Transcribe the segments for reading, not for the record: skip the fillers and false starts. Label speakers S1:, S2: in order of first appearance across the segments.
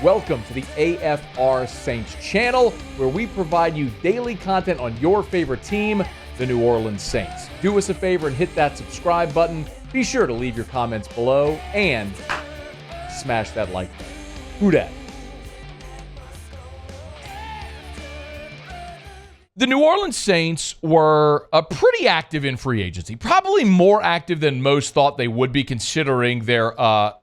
S1: Welcome to the AFR Saints channel, where we provide you daily content on your favorite team, the New Orleans Saints. Do us a favor and hit that subscribe button. Be sure to leave your comments below and smash that like button. Who dat? The New Orleans Saints were pretty active in free agency, probably more active than most thought they would be, considering their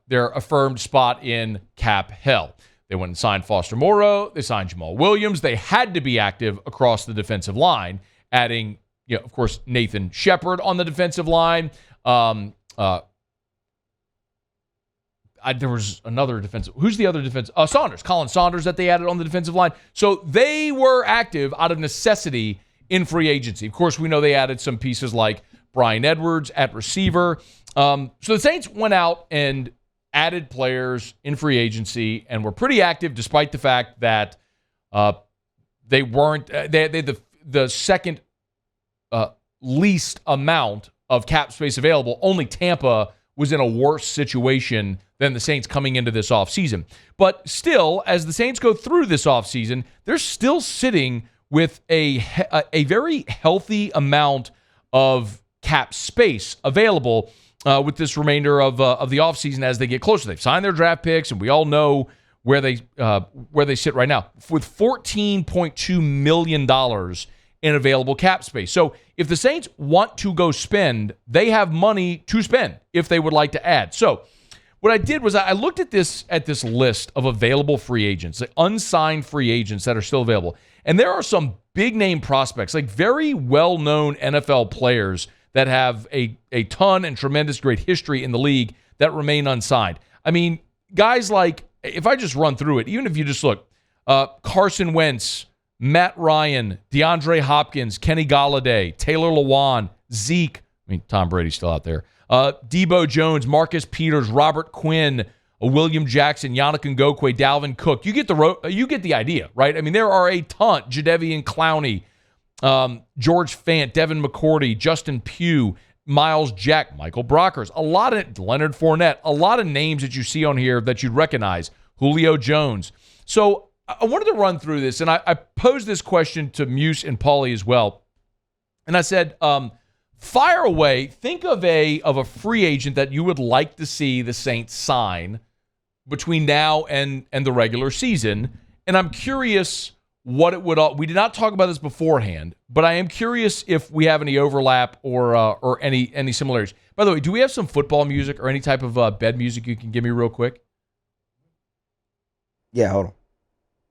S1: affirmed spot in cap hell. They went and signed Foster Moreau. They signed Jamal Williams. They had to be active across the defensive line, adding, of course, Nathan Shepard on the defensive line. There was another defensive. Who's the other defensive? Saunders. Colin Saunders that they added on the defensive line. So they were active out of necessity in free agency. Of course, we know they added some pieces like Brian Edwards at receiver. So the Saints went out and added players in free agency and were pretty active, despite the fact that they weren't. They had the second least amount of cap space available. Only Tampa was in a worse situation than the Saints coming into this offseason. But still, as the Saints go through this offseason, they're still sitting with a very healthy amount of cap space available with this remainder of the offseason as they get closer. They've signed their draft picks, and we all know where they sit right now, with $14.2 million in available cap space. So if the Saints want to go spend, they have money to spend if they would like to add. So what I did was I looked at this list of available free agents, the unsigned free agents that are still available. And there are some big-name prospects, like very well-known NFL players that have a ton and tremendous great history in the league that remain unsigned. I mean, guys like, if I just run through it, even if you just look, Carson Wentz, Matt Ryan, DeAndre Hopkins, Kenny Golladay, Taylor Lewan, Zeke, Tom Brady's still out there, Debo Jones, Marcus Peters, Robert Quinn, William Jackson, Yannick Ngakoue, Dalvin Cook. You get the idea, right? I mean, there are a ton. Jadeveon Clowney, George Fant, Devin McCourty, Justin Pugh, Miles Jack, Michael Brockers, Leonard Fournette, a lot of names that you see on here that you'd recognize, Julio Jones. So I wanted to run through this, and I posed this question to Musso and Paulie as well. And I said, fire away. Think of a free agent that you would like to see the Saints sign between now and the regular season. And I'm curious what it would. We did not talk about this beforehand, but I am curious if we have any overlap or any similarities. By the way, do we have some football music or any type of bed music you can give me real quick?
S2: Yeah, hold on.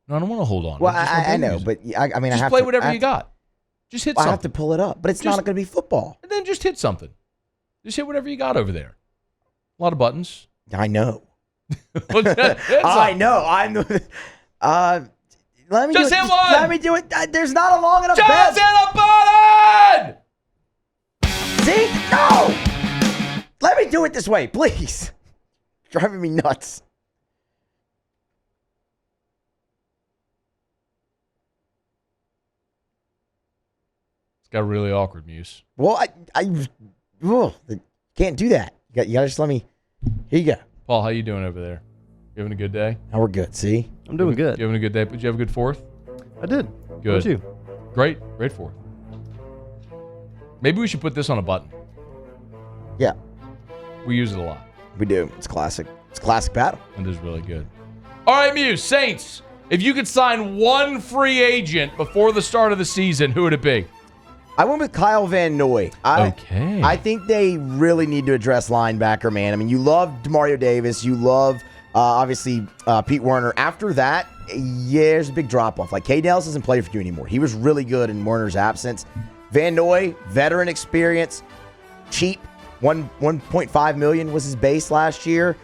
S1: No, I don't want to hold on.
S2: Well, I know, but I mean,
S1: just
S2: I have
S1: play
S2: to,
S1: whatever you got. Just hit something.
S2: I have to pull it up, but it's not going to be football.
S1: And then just hit something. Just hit whatever you got over there. A lot of buttons.
S2: I know.
S1: I
S2: know. Let me
S1: just hit one.
S2: Let me do it. There's not a long enough.
S1: Just hit a button.
S2: See? No. Let me do it this way, please. Driving me nuts.
S1: Got really awkward, Musso.
S2: Well, I can't do that. You got to just let me. Here you go.
S1: Paul, how you doing over there? You having a good day?
S2: Now we're good. See,
S3: I'm doing good.
S1: You having a good day? Did you have a good fourth?
S3: I did.
S1: Good.
S3: How about you?
S1: Great fourth. Maybe we should put this on a button.
S2: Yeah,
S1: we use it a lot.
S2: We do. It's classic. It's classic battle.
S1: It is really good. All right, Musso, Saints. If you could sign one free agent before the start of the season, who would it be?
S2: I went with Kyle Van Noy.
S1: Okay.
S2: I think they really need to address linebacker, man. I mean, you love DeMario Davis. You love, obviously, Pete Werner. After that, there's a big drop-off. Like, K. Dallas doesn't play for you anymore. He was really good in Werner's absence. Van Noy, veteran experience, cheap. $1.5 million was his base last year.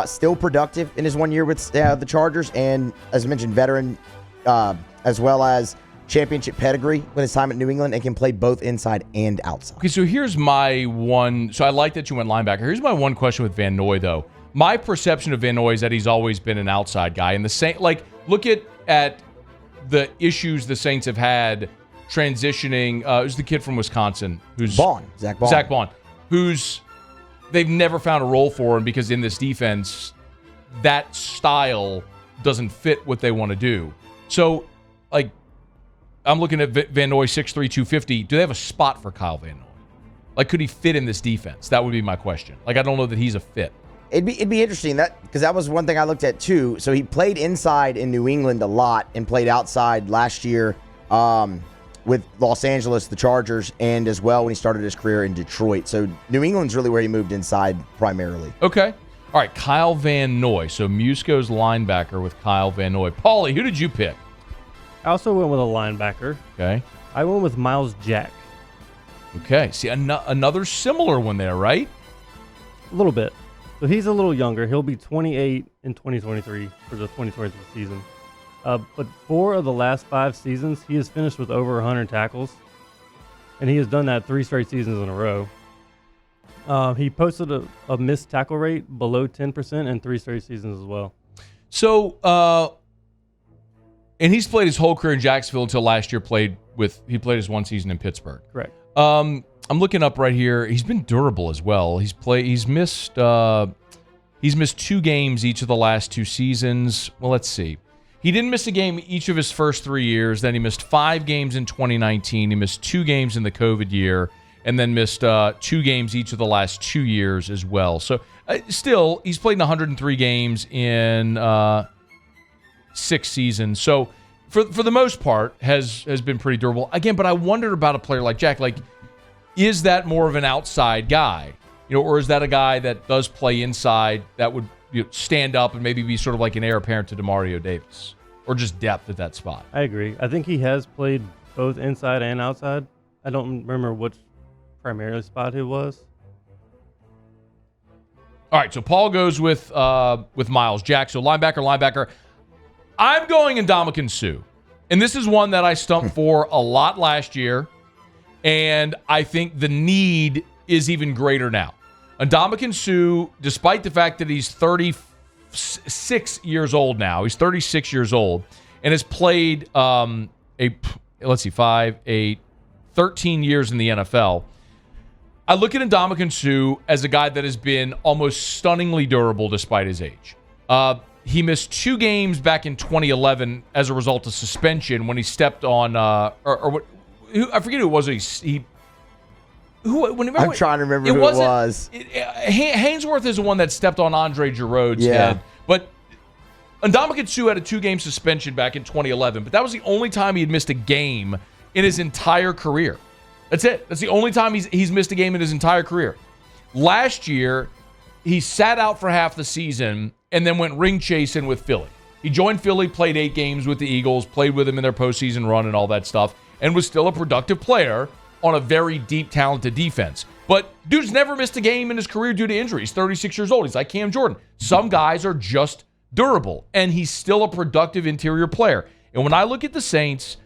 S2: Still productive in his 1 year with the Chargers. And, as I mentioned, veteran as well as championship pedigree with his time at New England and can play both inside and outside.
S1: Okay, so here's my one. So I like that you went linebacker. Here's my one question with Van Noy, though. My perception of Van Noy is that he's always been an outside guy. And the Saints, look at the issues the Saints have had transitioning. Who's the kid from Wisconsin? Who's
S2: Zach Bond.
S1: Who's they've never found a role for him because in this defense, that style doesn't fit what they want to do. So, like, I'm looking at Van Noy, 6'3", 250. Do they have a spot for Kyle Van Noy? Like, could he fit in this defense? That would be my question. Like, I don't know that he's a fit.
S2: It'd be interesting because that was one thing I looked at too. So he played inside in New England a lot and played outside last year with Los Angeles, the Chargers, and as well when he started his career in Detroit. So New England's really where he moved inside primarily.
S1: Okay. All right, Kyle Van Noy. So Musco's linebacker with Kyle Van Noy. Paulie, who did you pick?
S3: I also went with a linebacker.
S1: Okay.
S3: I went with Miles Jack.
S1: Okay. See, another similar one there, right?
S3: A little bit. So he's a little younger. He'll be 28 in 2023 for the 2023 season. But 4 of the last 5 seasons, he has finished with over 100 tackles. And he has done that 3 straight seasons in a row. He posted a missed tackle rate below 10% in 3 straight seasons as well.
S1: So, and he's played his whole career in Jacksonville until last year. He played his 1 season in Pittsburgh.
S3: Correct.
S1: I'm looking up right here. He's been durable as well. He's missed 2 games each of the last 2 seasons. Well, let's see. He didn't miss a game each of his first 3 years. Then he missed 5 games in 2019. He missed 2 games in the COVID year, and then missed 2 games each of the last 2 years as well. So still, he's played in 103 games in 6 seasons. So for the most part, has been pretty durable. Again, but I wondered about a player like Jack. Like, is that more of an outside guy, or is that a guy that does play inside that would stand up and maybe be sort of like an heir apparent to Demario Davis, or just depth at that spot?
S3: I agree. I think he has played both inside and outside. I don't remember which primarily spot it was.
S1: All right, so Paul goes with Miles Jack. So linebacker. I'm going Ndamukong Suh. And this is one that I stumped for a lot last year. And I think the need is even greater now. Ndamukong Suh, despite the fact that he's 36 years old now, he's 36 years old, and has played 13 years in the NFL. I look at Ndamukong Suh as a guy that has been almost stunningly durable despite his age. He missed 2 games back in 2011 as a result of suspension when he stepped on, I forget who it was.
S2: I'm trying to remember who it was.
S1: Hainsworth is the one that stepped on Andre Giroud's head. But Ndamukong Suh had a 2-game suspension back in 2011, but that was the only time he had missed a game in his entire career. That's it. That's the only time he's missed a game in his entire career. Last year, he sat out for half the season and then went ring chasing with Philly. He joined Philly, played 8 games with the Eagles, played with them in their postseason run and all that stuff, and was still a productive player on a very deep, talented defense. But dude's never missed a game in his career due to injury. He's 36 years old. He's like Cam Jordan. Some guys are just durable, and he's still a productive interior player. And when I look at the Saints,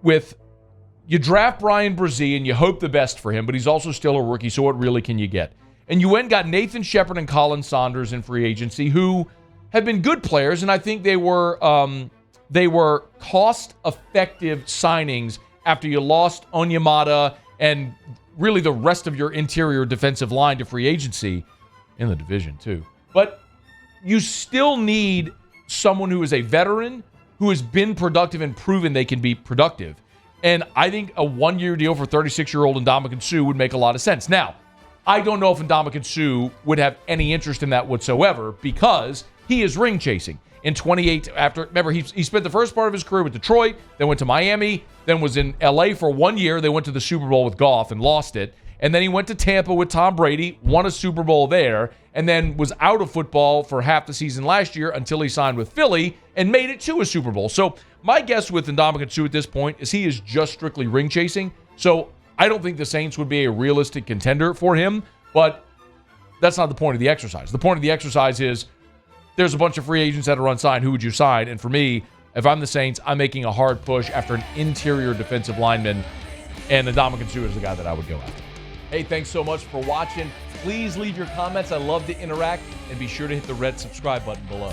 S1: you draft Brian Brzee and you hope the best for him, but he's also still a rookie, so what really can you get? And you went and got Nathan Shepard and Colin Saunders in free agency, who have been good players, and I think they were cost-effective signings after you lost Onyemata and really the rest of your interior defensive line to free agency in the division too. But you still need someone who is a veteran, who has been productive and proven they can be productive. And I think a 1-year deal for 36-year-old Ndamukong Suh would make a lot of sense. Now, I don't know if Ndamukong Suh would have any interest in that whatsoever because he is ring chasing. In 28, remember, he spent the first part of his career with Detroit, then went to Miami, then was in LA for 1 year. They went to the Super Bowl with Goff and lost it. And then he went to Tampa with Tom Brady, won a Super Bowl there, and then was out of football for half the season last year until he signed with Philly and made it to a Super Bowl. So my guess with Ndamukong Suh at this point is he is just strictly ring chasing. So I don't think the Saints would be a realistic contender for him, but that's not the point of the exercise. The point of the exercise is there's a bunch of free agents that are unsigned. Who would you sign? And for me, if I'm the Saints, I'm making a hard push after an interior defensive lineman, and Ndamukong Suh is the guy that I would go after. Hey, thanks so much for watching. Please leave your comments. I love to interact, and be sure to hit the red subscribe button below.